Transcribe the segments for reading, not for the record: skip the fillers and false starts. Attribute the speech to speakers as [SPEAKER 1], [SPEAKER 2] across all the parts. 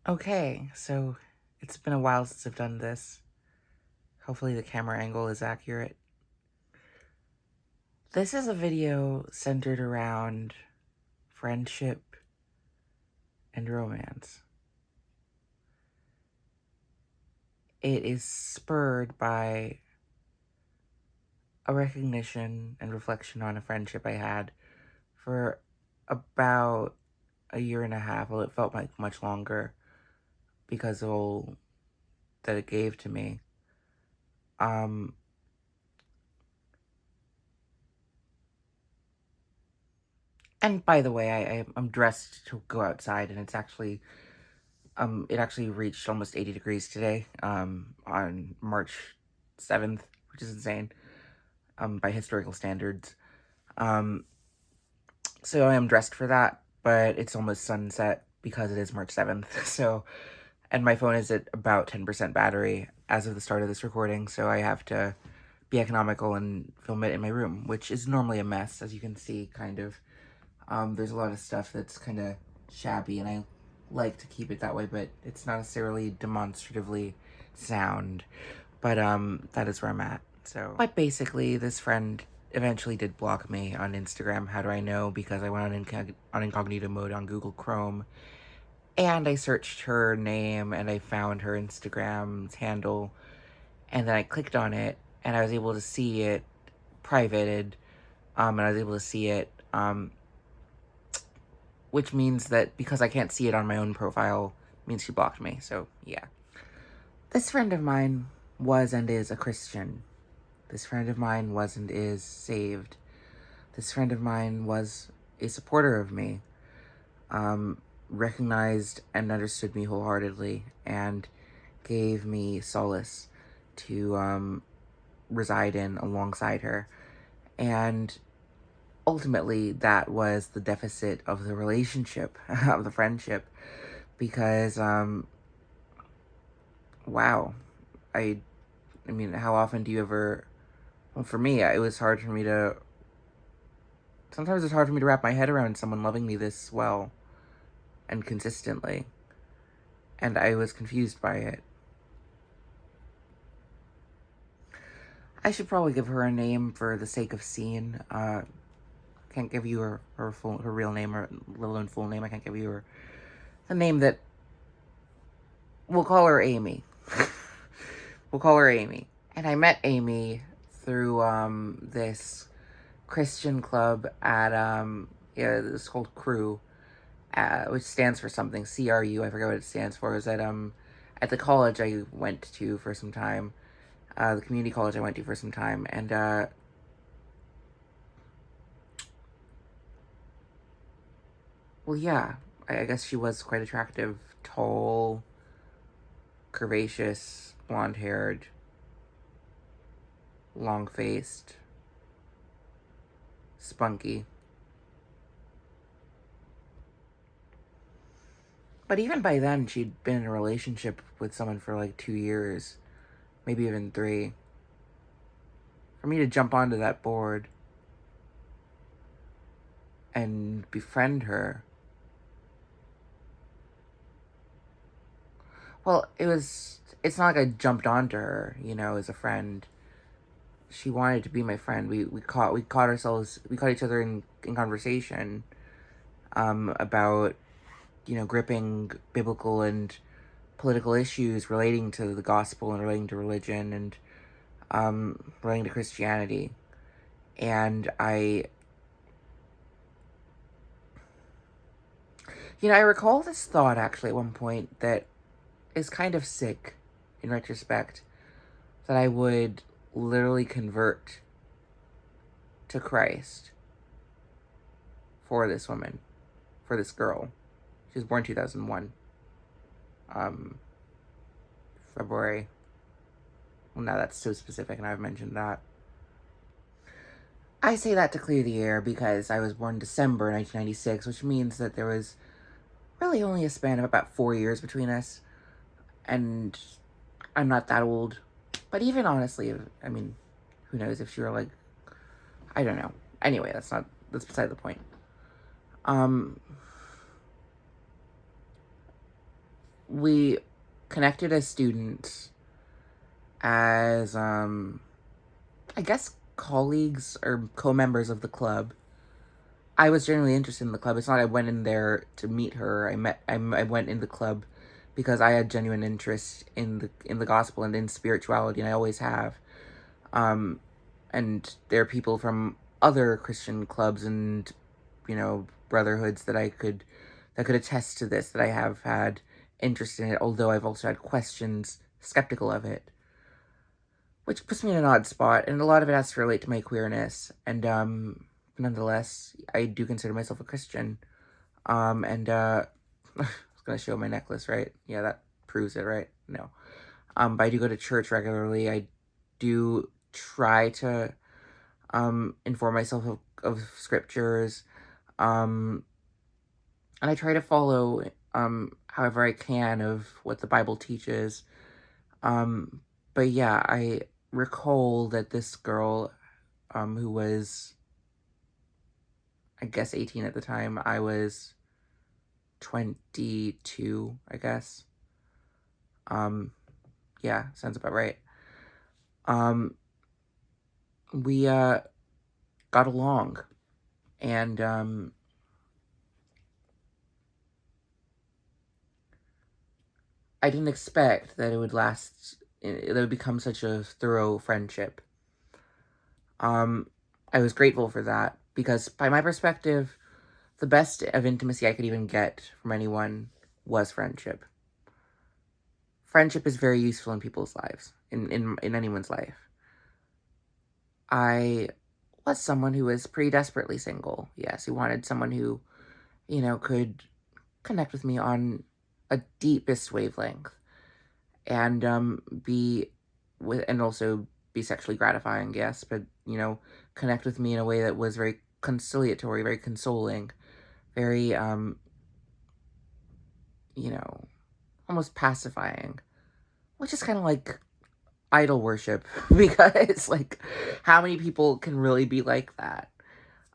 [SPEAKER 1] Okay, so it's been a while since I've done this. Hopefully the camera angle is accurate. This is a video centered around friendship and romance. It is spurred by a recognition and reflection on a friendship I had for about a year and a half. Well, it felt like much longer because of all that it gave to me. Um, and by the way, I'm dressed to go outside, and it actually reached almost 80 degrees today, on March 7th, which is insane, by historical standards. Um, so I am dressed for that, but it's almost sunset because it is March 7th, so, and my phone is at about 10% battery as of the start of this recording, so I have to be economical and film it in my room, which is normally a mess, as you can see, kind of. There's a lot of stuff that's kind of shabby, and I like to keep it that way, but it's not necessarily demonstratively sound. But that is where I'm at. So, but basically, this friend eventually did block me on Instagram. How do I know? Because I went on incognito mode on Google Chrome, and I searched her name, and I found her Instagram's handle, and then I clicked on it, and I was able to see it privated, and I was able to see it, which means that because I can't see it on my own profile, means she blocked me. So, yeah. This friend of mine was and is a Christian. This friend of mine was and is saved. This friend of mine was a supporter of me, recognized and understood me wholeheartedly, and gave me solace to reside in alongside her. And ultimately, that was the deficit of the relationship, of the friendship, because, wow, I mean, how often do you ever, well, for me, it was hard for me to, sometimes it's hard for me to wrap my head around someone loving me this well and consistently, and I was confused by it. I should probably give her a name for the sake of scene. Can't give you her real name, or let alone full name. I can't give you the name that, we'll call her Amy. We'll call her Amy. And I met Amy through this Christian club at it's called Crew, which stands for something, CRU. I forget what it stands for. It was at the college I went to for some time, the community college I went to for some time, and well, yeah, I guess she was quite attractive, tall, curvaceous, blonde-haired, long-faced, spunky. But even by then, she'd been in a relationship with someone for like 2 years, maybe even 3. For me to jump onto that board and befriend her, well, it's not like I jumped onto her, as a friend. She wanted to be my friend. We caught each other in conversation, about, gripping biblical and political issues relating to the gospel and relating to religion and, relating to Christianity. And I recall this thought actually at one point that is kind of sick in retrospect, that I would literally convert to Christ for this woman, for this girl. She was born 2001. February. Well, now that's so specific, and I've mentioned that. I say that to clear the air because I was born December 1996, which means that there was really only a span of about 4 years between us, and I'm not that old. But even honestly, I mean, who knows if she were like, I don't know. Anyway, that's beside the point. we connected as students, as, I guess colleagues or co-members of the club. I was genuinely interested in the club. It's not I went in there to meet her. I went in the club because I had genuine interest in the gospel and in spirituality, and I always have. Um, and there are people from other Christian clubs and, brotherhoods that could attest to this, that I have had interest in it, although I've also had questions, skeptical of it, which puts me in an odd spot, and a lot of it has to relate to my queerness, and, nonetheless, I do consider myself a Christian, and, I was gonna show my necklace, right? Yeah, that proves it, right? No. But I do go to church regularly. I do try to, inform myself of scriptures, and I try to follow, however I can of what the Bible teaches. But yeah, I recall that this girl, who was, I guess, 18 at the time, I was 22, I guess. Yeah, sounds about right. We, got along, and, I didn't expect that it would become such a thorough friendship. I was grateful for that, because by my perspective, the best of intimacy I could even get from anyone was friendship. Friendship is very useful in people's lives, in anyone's life. I was someone who was pretty desperately single, yes, who wanted someone who, could connect with me on a deepest wavelength, and also be sexually gratifying, yes, but connect with me in a way that was very conciliatory, very consoling, very almost pacifying, which is kind of like idol worship, because like, how many people can really be like that?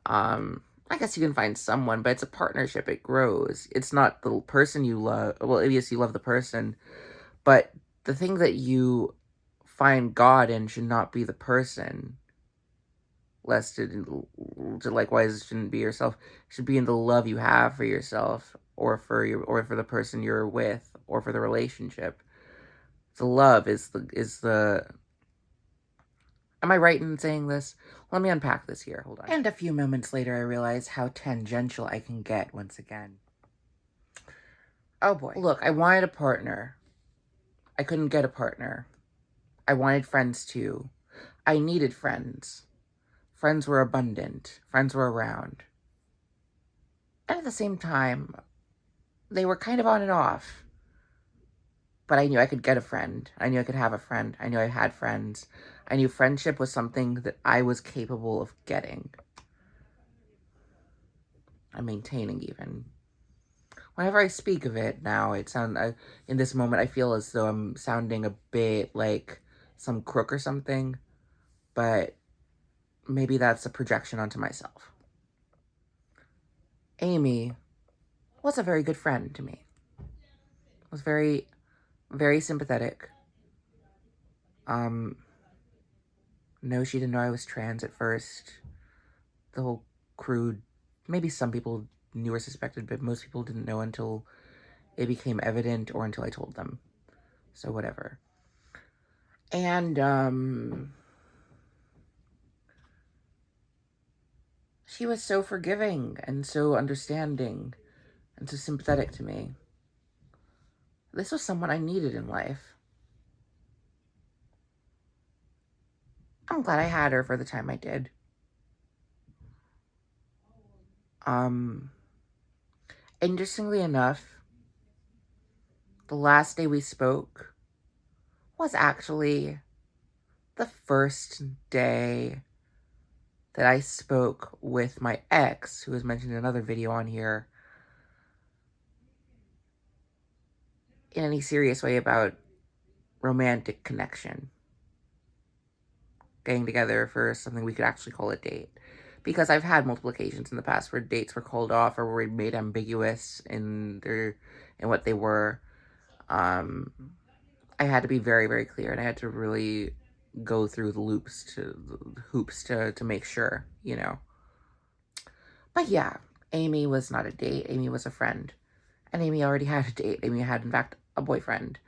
[SPEAKER 1] I guess you can find someone, but it's a partnership. It grows. It's not the person you love. Well, yes, you love the person, but the thing that you find God in should not be the person. Lest it, likewise, shouldn't be yourself. It should be in the love you have for yourself, or for the person you're with, or for the relationship. The love is the. Am I right in saying this? Let me unpack this here. Hold on. And a few moments later, I realize how tangential I can get once again. Oh boy. Look, I wanted a partner. I couldn't get a partner. I wanted friends too. I needed friends. Friends were abundant. Friends were around. And at the same time, they were kind of on and off. But I knew I could get a friend. I knew I could have a friend. I knew I had friends. I knew friendship was something that I was capable of getting. I'm maintaining even. Whenever I speak of it now, in this moment, I feel as though I'm sounding a bit like some crook or something. But maybe that's a projection onto myself. Amy was a very good friend to me. Was very, very sympathetic. No, she didn't know I was trans at first. The whole crew, maybe some people knew or suspected, but most people didn't know until it became evident or until I told them. So whatever. And, she was so forgiving and so understanding and so sympathetic to me. This was someone I needed in life. I'm glad I had her for the time I did. Interestingly enough, the last day we spoke was actually the first day that I spoke with my ex, who was mentioned in another video on here, in any serious way about romantic connection. Getting together for something we could actually call a date. Because I've had multiple occasions in the past where dates were called off or were made ambiguous in what they were. Um, I had to be very, very clear, and I had to really go through the hoops to make sure, you know. But yeah, Amy was not a date. Amy was a friend. And Amy already had a date. Amy had, in fact, a boyfriend.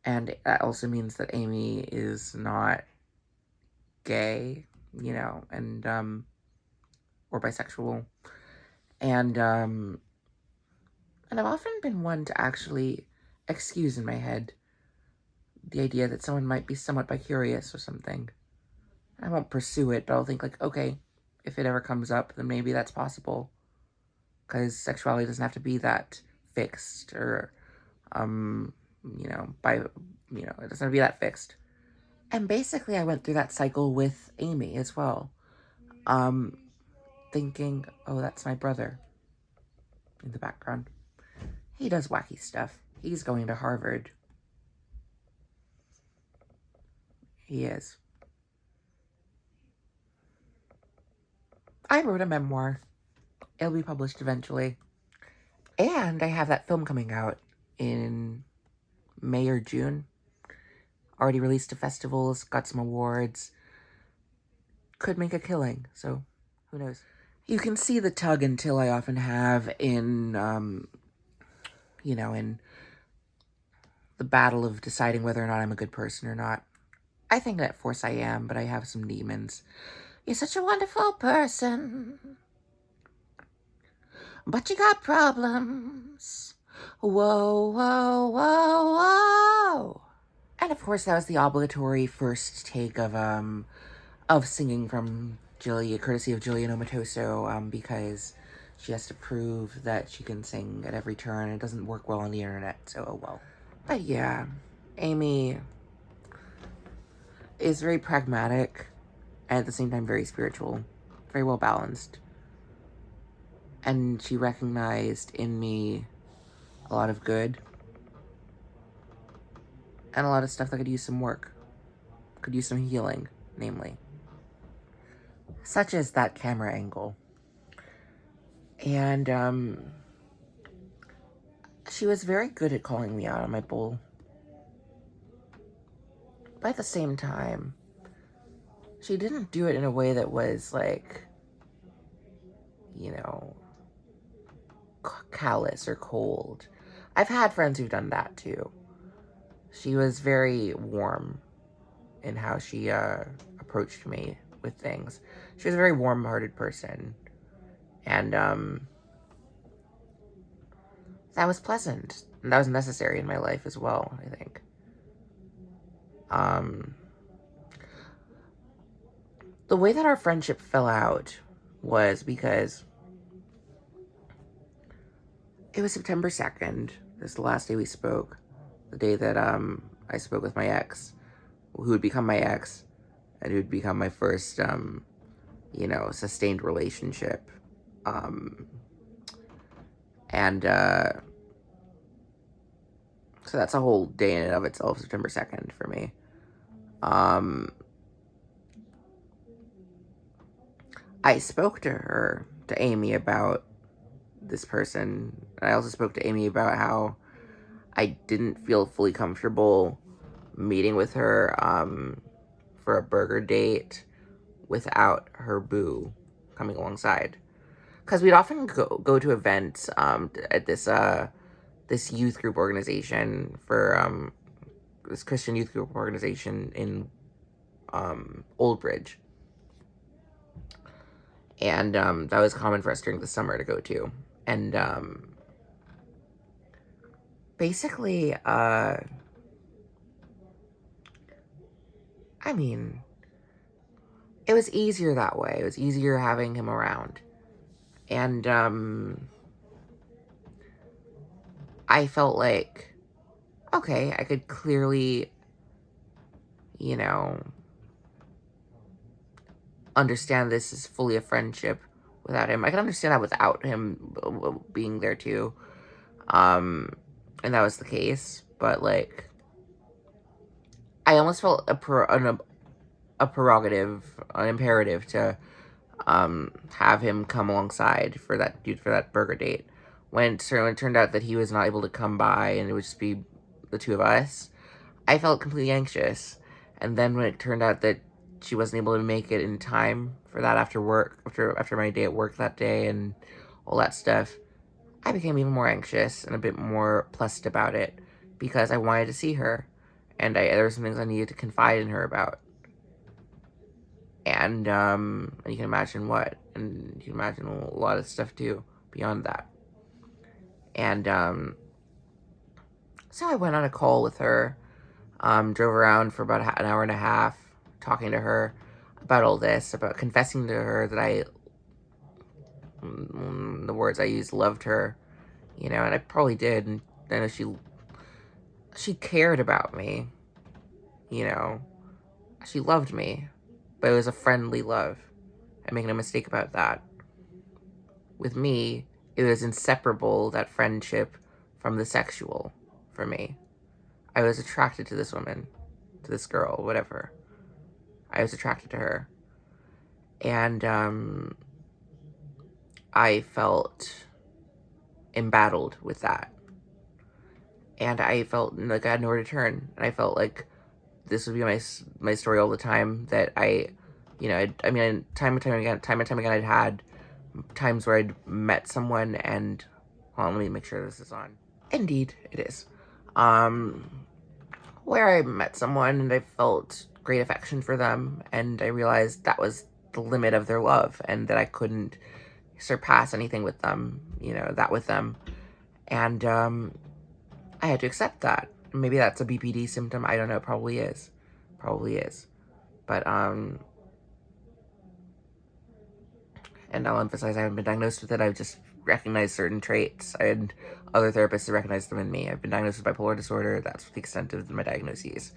[SPEAKER 1] And that also means that Amy is not gay, you know, and, or bisexual. And I've often been one to actually excuse in my head the idea that someone might be somewhat bicurious or something. I won't pursue it, but I'll think like, okay, if it ever comes up, then maybe that's possible. Because sexuality doesn't have to be that fixed or, it doesn't have to be that fixed. And basically I went through that cycle with Amy as well. Thinking, oh, that's my brother in the background. He does wacky stuff. He's going to Harvard. He is. I wrote a memoir. It'll be published eventually. And I have that film coming out in May or June. Already released to festivals, got some awards. Could make a killing, so who knows. You can see the tug and till I often have in, in the battle of deciding whether or not I'm a good person or not. I think that force I am, but I have some demons. You're such a wonderful person, but you got problems. Whoa, whoa, whoa, whoa. And of course, that was the obligatory first take of singing from Julia, courtesy of Julia Nomatoso, because she has to prove that she can sing at every turn. It doesn't work well on the internet, so oh well. But yeah, Amy is very pragmatic and at the same time very spiritual, very well balanced. And she recognized in me a lot of good and a lot of stuff that could use some work, could use some healing, namely. Such as that camera angle. And, she was very good at calling me out on my bull. But at the same time, she didn't do it in a way that was, like, callous or cold. I've had friends who've done that, too. She was very warm in how she, approached me with things. She was a very warm-hearted person. And, that was pleasant. And that was necessary in my life as well, I think. The way that our friendship fell out was because it was September 2nd. This is the last day we spoke. The day that, I spoke with my ex, who would become my ex, and who would become my first, sustained relationship. So that's a whole day in and of itself, September 2nd, for me. I spoke to Amy, about this person. I also spoke to Amy about how I didn't feel fully comfortable meeting with her, for a burger date without her boo coming alongside. Because we'd often go to events, at this youth group organization this Christian youth group organization in, Old Bridge. And, that was common for us during the summer to go to. And, basically, it was easier that way. It was easier having him around. And, I felt like, okay, I could clearly, understand this is fully a friendship without him. I can understand that without him being there too. And that was the case. But, like, I almost felt a prerogative, an imperative to have him come alongside for that burger date. When it turned out that he was not able to come by, and it would just be the two of us, I felt completely anxious. And then when it turned out that she wasn't able to make it in time for that after work, after my day at work that day and all that stuff, I became even more anxious and a bit more plussed about it because I wanted to see her. And there were some things I needed to confide in her about. And you can imagine what. And you can imagine a lot of stuff too beyond that. And so I went on a call with her, drove around for about an hour and a half, talking to her about all this, about confessing to her that the words I used, loved her, and I probably did. And I know she cared about me, she loved me, but it was a friendly love. I make no mistake about that. With me, it was inseparable, that friendship, from the sexual, for me. I was attracted to this woman, to this girl, whatever. I was attracted to her. And I felt embattled with that. And I felt like I had nowhere to turn. And I felt like this would be my story all the time, that time and time again, I'd had times where I'd met someone and, hold on, let me make sure this is on. Indeed, it is. Where I met someone and I felt great affection for them, and I realized that was the limit of their love, and that I couldn't surpass anything with them, with them. And I had to accept that. Maybe that's a BPD symptom. I don't know. Probably is. But and I'll emphasize, I haven't been diagnosed with it. I've just recognized certain traits. I had other therapists who recognized them in me. I've been diagnosed with bipolar disorder. That's the extent of my diagnoses.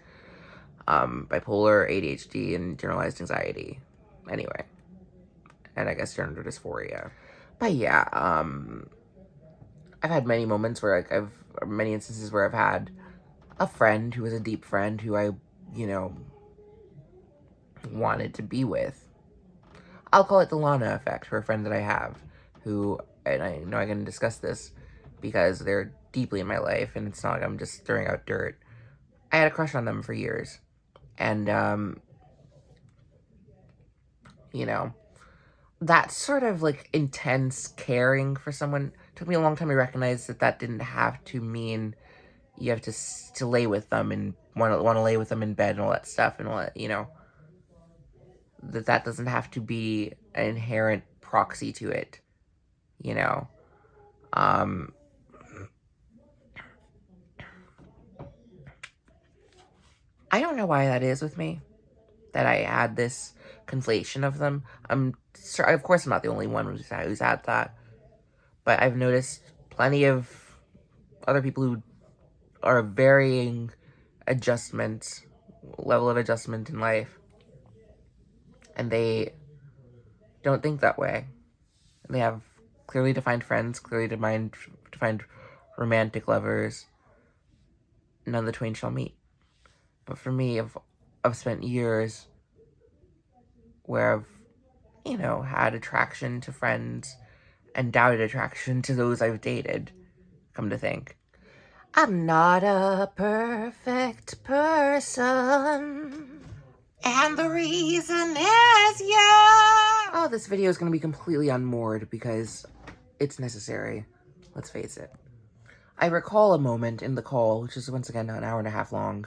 [SPEAKER 1] Bipolar, ADHD, and generalized anxiety. Anyway. And I guess gender dysphoria. But yeah, I've had many moments where many instances where I've had a friend who was a deep friend who I, wanted to be with. I'll call it the Lana effect for a friend that I have, who, and I know I can discuss this because they're deeply in my life, and it's not like I'm just throwing out dirt. I had a crush on them for years, and, that sort of, like, intense caring for someone took me a long time to recognize that didn't have to mean you have to lay with them and want to lay with them in bed and all that stuff, and all that, that doesn't have to be an inherent proxy to it, I don't know why that is with me, that I had this conflation of them. I'm sure, of course, I'm not the only one who's had that, but I've noticed plenty of other people who are varying level of adjustment in life, and they don't think that way. They have clearly defined friends, clearly defined romantic lovers. None of the twain shall meet. But for me, I've spent years where I've, had attraction to friends and doubted attraction to those I've dated, come to think. I'm not a perfect person. And the reason is you. Oh, this video is going to be completely unmoored because it's necessary. Let's face it. I recall a moment in the call, which is once again an hour and a half long,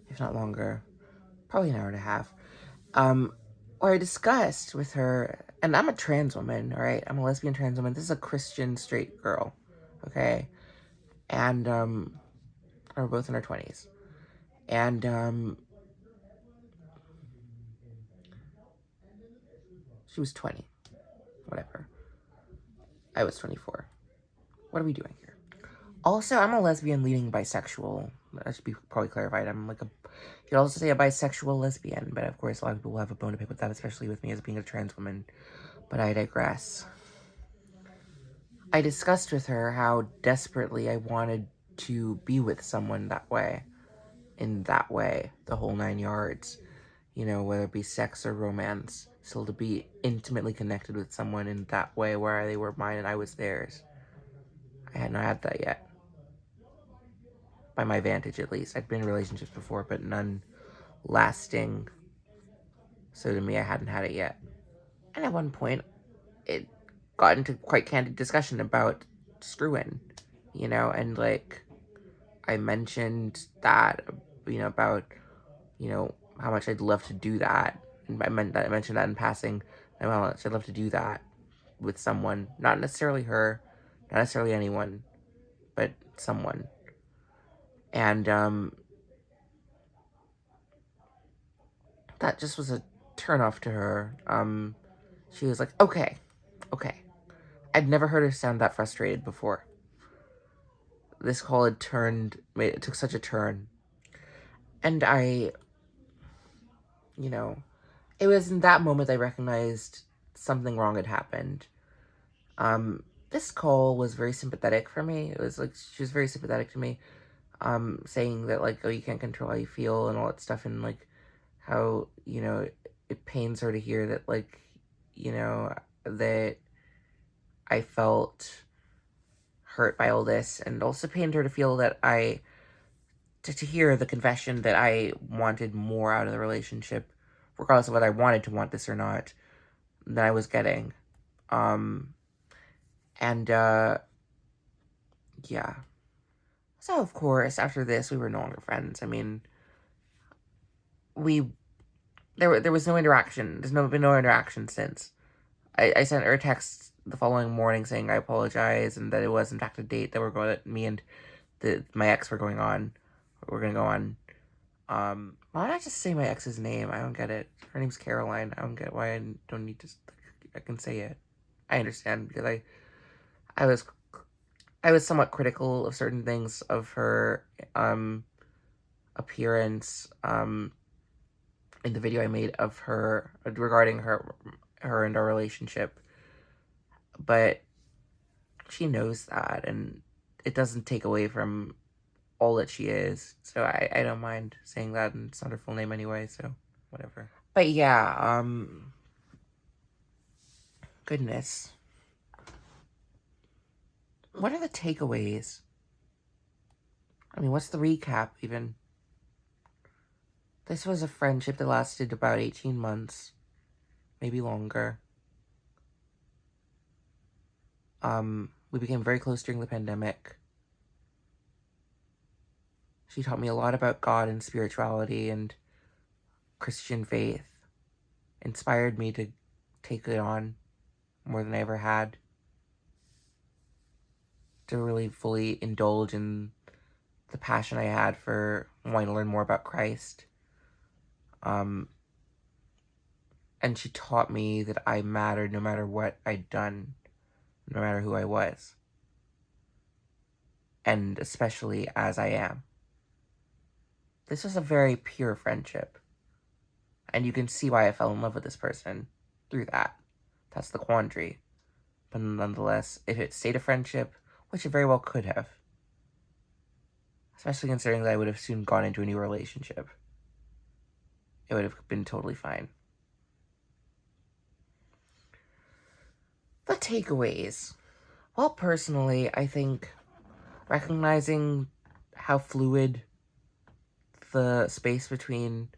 [SPEAKER 1] if not longer, probably an hour and a half, where I discussed with her, and I'm a trans woman, all right? I'm a lesbian trans woman. This is a Christian straight girl, okay? And, we're both in our 20s. And, she was 20. Whatever. I was 24. What are we doing here? Also, I'm a lesbian leaning bisexual. That should be probably clarified. I'm like you could also say a bisexual lesbian, but of course a lot of people will have a bone to pick with that, especially with me as being a trans woman. But I digress. I discussed with her how desperately I wanted to be with someone that way, in that way, the whole 9 yards. Whether it be sex or romance, still to be intimately connected with someone in that way where they were mine and I was theirs. I had not had that yet. by my vantage at least. I'd been in relationships before, but none lasting. So to me, I hadn't had it yet. And at one point, it got into quite candid discussion about screw-in, and like I mentioned that, about, how much I'd love to do that. And I mentioned that in passing, and how much I'd love to do that with someone, not necessarily her, not necessarily anyone, but someone. And that just was a turn off to her. She was like, okay. I'd never heard her sound that frustrated before. This call had it took such a turn. And it was in that moment I recognized something wrong had happened. This call was very sympathetic for me. It was like, she was very sympathetic to me, saying that, like, oh, you can't control how you feel and all that stuff, and, like, how, it pains her to hear that, like, that I felt hurt by all this, and also pained her to feel that to hear the confession that I wanted more out of the relationship, regardless of whether I wanted to want this or not, than I was getting. And, yeah. So, of course, after this, we were no longer friends. I mean, there was no interaction. There's been no interaction since. I sent her a text the following morning saying I apologize and that it was, in fact, a date that me and my ex were going on. We're gonna go on. Why did I just say my ex's name? I don't get it. Her name's Caroline. I don't get why I don't need to. I can say it. I understand because I was somewhat critical of certain things of her appearance in the video I made of her regarding her and our relationship, but she knows that, and it doesn't take away from all that she is, so I don't mind saying that, and it's not her full name anyway, so whatever. But yeah, goodness. What are the takeaways? I mean, what's the recap, even? This was a friendship that lasted about 18 months. Maybe longer. We became very close during the pandemic. She taught me a lot about God and spirituality and Christian faith. Inspired me to take it on more than I ever had. To really fully indulge in the passion I had for wanting to learn more about Christ. And she taught me that I mattered no matter what I'd done, no matter who I was. And especially as I am. This was a very pure friendship. And you can see why I fell in love with this person through that. That's the quandary. But nonetheless, if it stayed a friendship, which it very well could have, especially considering that I would have soon gone into a new relationship, it would have been totally fine. The takeaways. Well, personally, I think recognizing how fluid the space between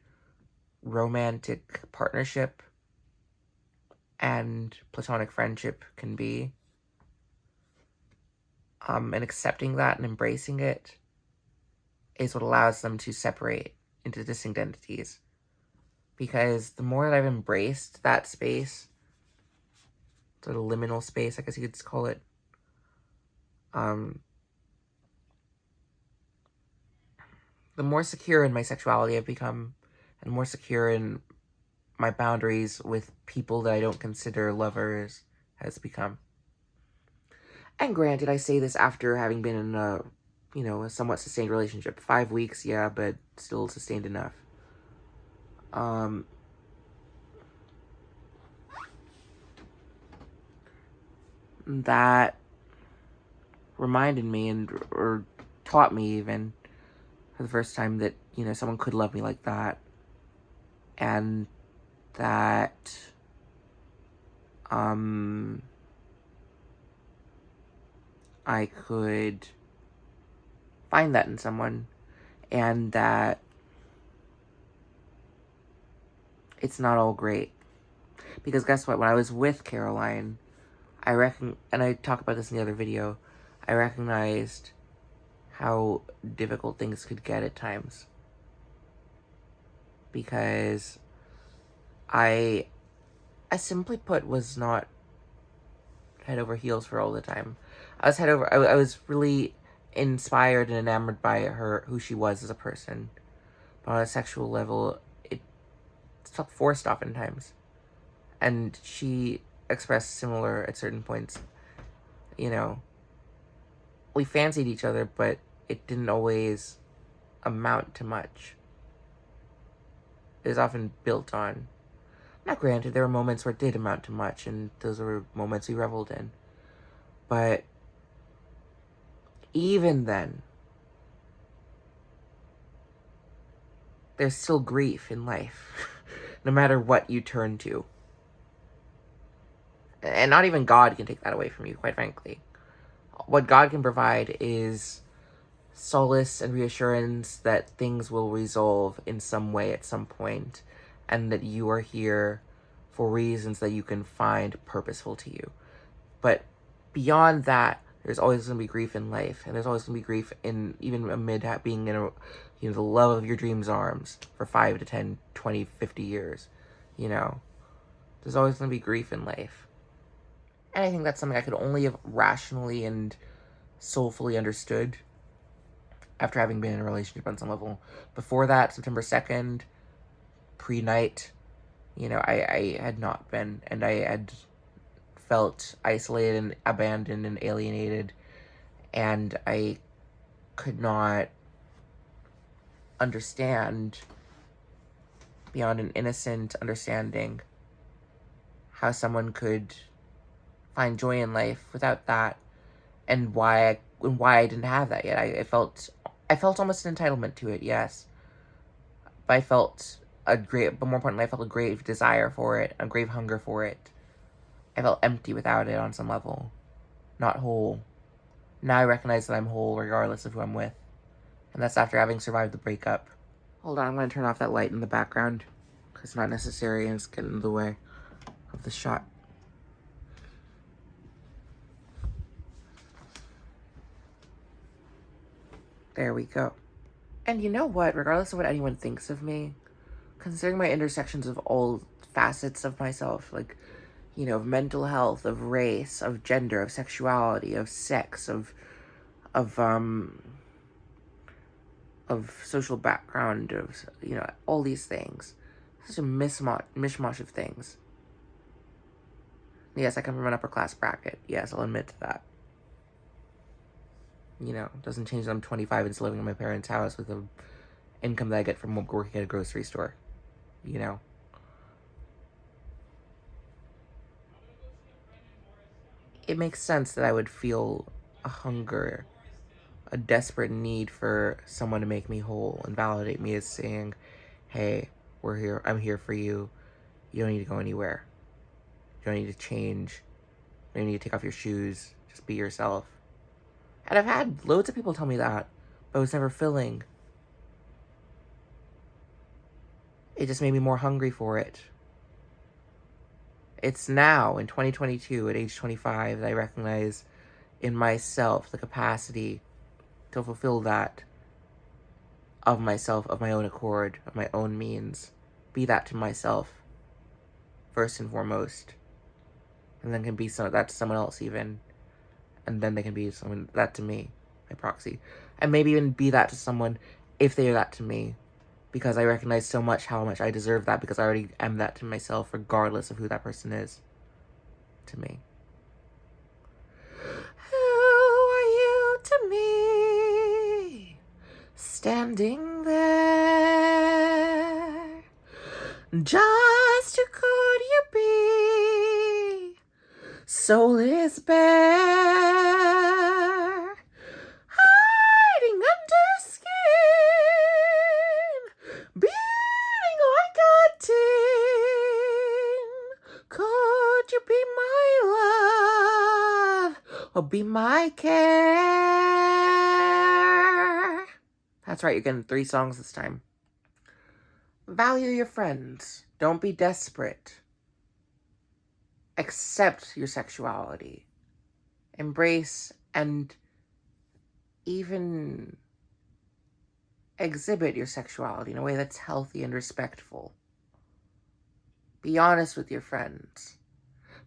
[SPEAKER 1] romantic partnership and platonic friendship can be, and accepting that and embracing it is what allows them to separate into distinct entities. Because the more that I've embraced that space, sort of liminal space, I guess you could call it, the more secure in my sexuality I've become, and more secure in my boundaries with people that I don't consider lovers has become. And granted, I say this after having been in a somewhat sustained relationship. 5 weeks, yeah, but still sustained enough. That reminded me or taught me even for the first time that, someone could love me like that. And that, I could find that in someone, and that it's not all great. Because guess what? When I was with Caroline, and I talk about this in the other video, I recognized how difficult things could get at times. Because I simply put, was not head over heels for all the time. I was really inspired and enamored by her, who she was as a person. But on a sexual level, it felt forced oftentimes. And she expressed similar at certain points. You know, we fancied each other, but it didn't always amount to much. It was often built on. Now, granted, there were moments where it did amount to much, and those were moments we reveled in. But even then, there's still grief in life, no matter what you turn to. And not even God can take that away from you, quite frankly. What God can provide is solace and reassurance that things will resolve in some way at some point, and that you are here for reasons that you can find purposeful to you. But beyond that, there's always going to be grief in life, and there's always going to be grief in, even amid being in the love of your dreams' arms for 5 to 10, 20, 50 years. There's always going to be grief in life. And I think that's something I could only have rationally and soulfully understood after having been in a relationship on some level. Before that, September 2nd, pre-night, I had not been, and I had felt isolated and abandoned and alienated, and I could not understand, beyond an innocent understanding, how someone could find joy in life without that, and why I didn't have that yet. I felt almost an entitlement to it, yes. But more importantly, I felt a grave desire for it, a grave hunger for it. I felt empty without it on some level. Not whole. Now I recognize that I'm whole regardless of who I'm with. And that's after having survived the breakup. Hold on, I'm going to turn off that light in the background, because it's not necessary and it's getting in the way of the shot. There we go. And you know what? Regardless of what anyone thinks of me, considering my intersections of all facets of myself, like, of mental health, of race, of gender, of sexuality, of sex, of social background, of, all these things. Such a mishmash of things. Yes, I come from an upper class bracket. Yes, I'll admit to that. Doesn't change that I'm 25 and still living in my parents' house with the income that I get from working at a grocery store. It makes sense that I would feel a hunger, a desperate need for someone to make me whole and validate me as saying, hey, we're here, I'm here for you. You don't need to go anywhere. You don't need to change. You don't need to take off your shoes. Just be yourself. And I've had loads of people tell me that, but it was never filling. It just made me more hungry for it. It's now, in 2022, at age 25, that I recognize in myself the capacity to fulfill that of myself, of my own accord, of my own means. Be that to myself, first and foremost. And then can be that to someone else even. And then they can be that to me, by proxy. And maybe even be that to someone if they are that to me. Because I recognize so much how much I deserve that, because I already am that to myself, regardless of who that person is to me. Who are you to me? Standing there. Just who could you be? Soulless bare, hiding under skin, beating like a tin. Could you be my love or be my care? That's right, you're getting 3 songs this time. Value your friends. Don't be desperate. Accept your sexuality. Embrace and even exhibit your sexuality in a way that's healthy and respectful. Be honest with your friends.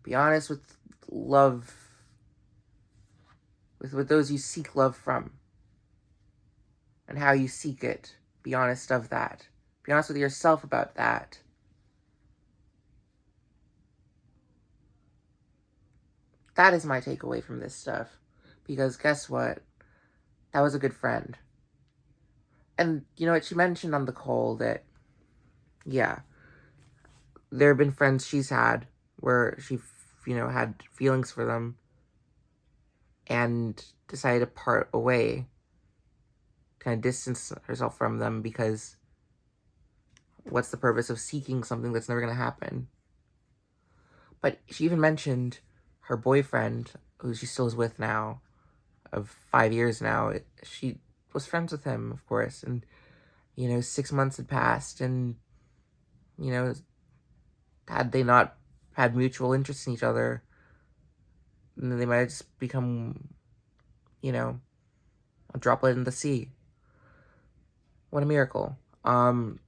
[SPEAKER 1] Be honest with love, with those you seek love from, and how you seek it. Be honest of that. Be honest with yourself about that. That is my takeaway from this stuff. Because guess what? That was a good friend. And you know what? She mentioned on the call that, yeah, there have been friends she's had where she, had feelings for them and decided to part away, kind of distance herself from them, because what's the purpose of seeking something that's never going to happen? But she even mentioned her boyfriend, who she still is with now, of 5 years now. She was friends with him, of course, and 6 months had passed, and had they not had mutual interest in each other, then they might have just become, a droplet in the sea. What a miracle. But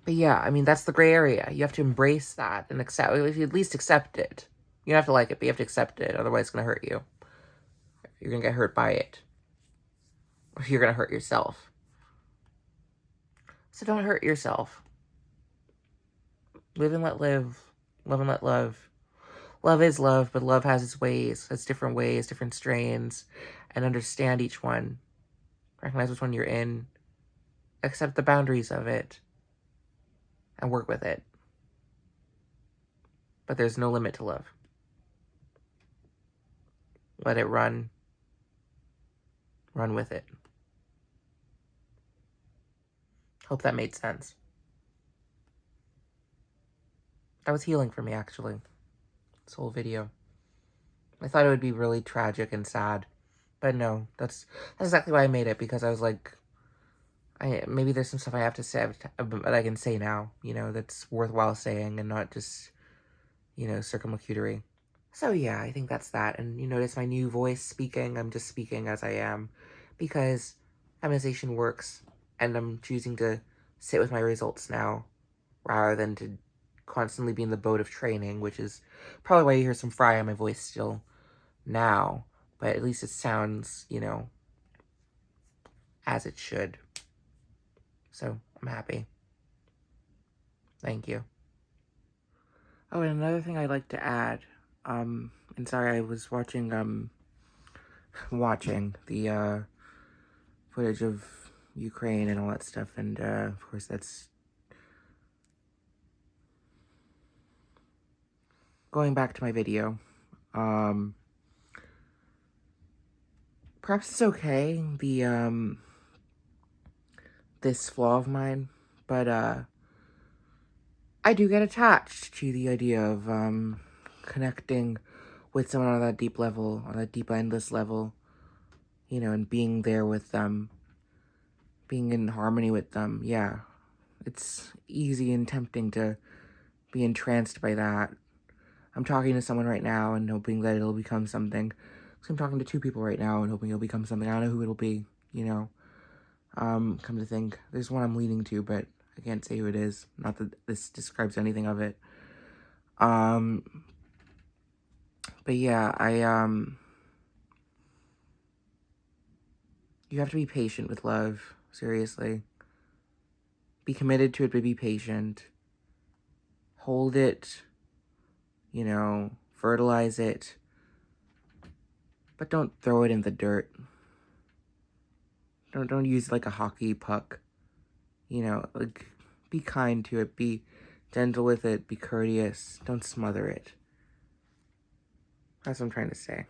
[SPEAKER 1] yeah, I mean, that's the gray area. You have to embrace that and accept, if you at least accept it. You don't have to like it, but you have to accept it. Otherwise, it's going to hurt you. You're going to get hurt by it. Or you're going to hurt yourself. So don't hurt yourself. Live and let live. Love and let love. Love is love, but love has its ways. It's different ways, different strains. And understand each one. Recognize which one you're in. Accept the boundaries of it. And work with it. But there's no limit to love. Let it run. Run with it. Hope that made sense. That was healing for me, actually. This whole video. I thought it would be really tragic and sad. But no, that's exactly why I made it, because I was like, maybe there's some stuff I have to say that I can say now, that's worthwhile saying and not just, circumlocutory. So yeah, I think that's that. And you notice my new voice speaking. I'm just speaking as I am, because feminization works, and I'm choosing to sit with my results now rather than to constantly be in the boat of training, which is probably why you hear some fry on my voice still now, but at least it sounds, as it should. So I'm happy. Thank you. Oh, and another thing I'd like to add, and sorry, I was watching the footage of Ukraine and all that stuff, and of course that's going back to my video. Perhaps it's okay, this flaw of mine, but I do get attached to the idea of connecting with someone on that deep level, on that deep, endless level, and being there with them, being in harmony with them. Yeah, it's easy and tempting to be entranced by that. I'm talking to someone right now and hoping that it'll become something. So I'm talking to 2 people right now and hoping it'll become something. I don't know who it'll be, Come to think, there's one I'm leaning to, but I can't say who it is. Not that this describes anything of it. But yeah, you have to be patient with love, seriously. Be committed to it, but be patient. Hold it, fertilize it, but don't throw it in the dirt. Don't use it like a hockey puck. Be kind to it, be gentle with it, be courteous. Don't smother it. That's what I'm trying to say.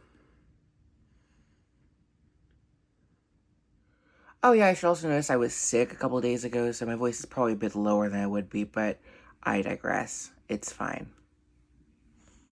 [SPEAKER 1] Oh yeah, I should also notice I was sick a couple days ago, so my voice is probably a bit lower than it would be, but I digress. It's fine.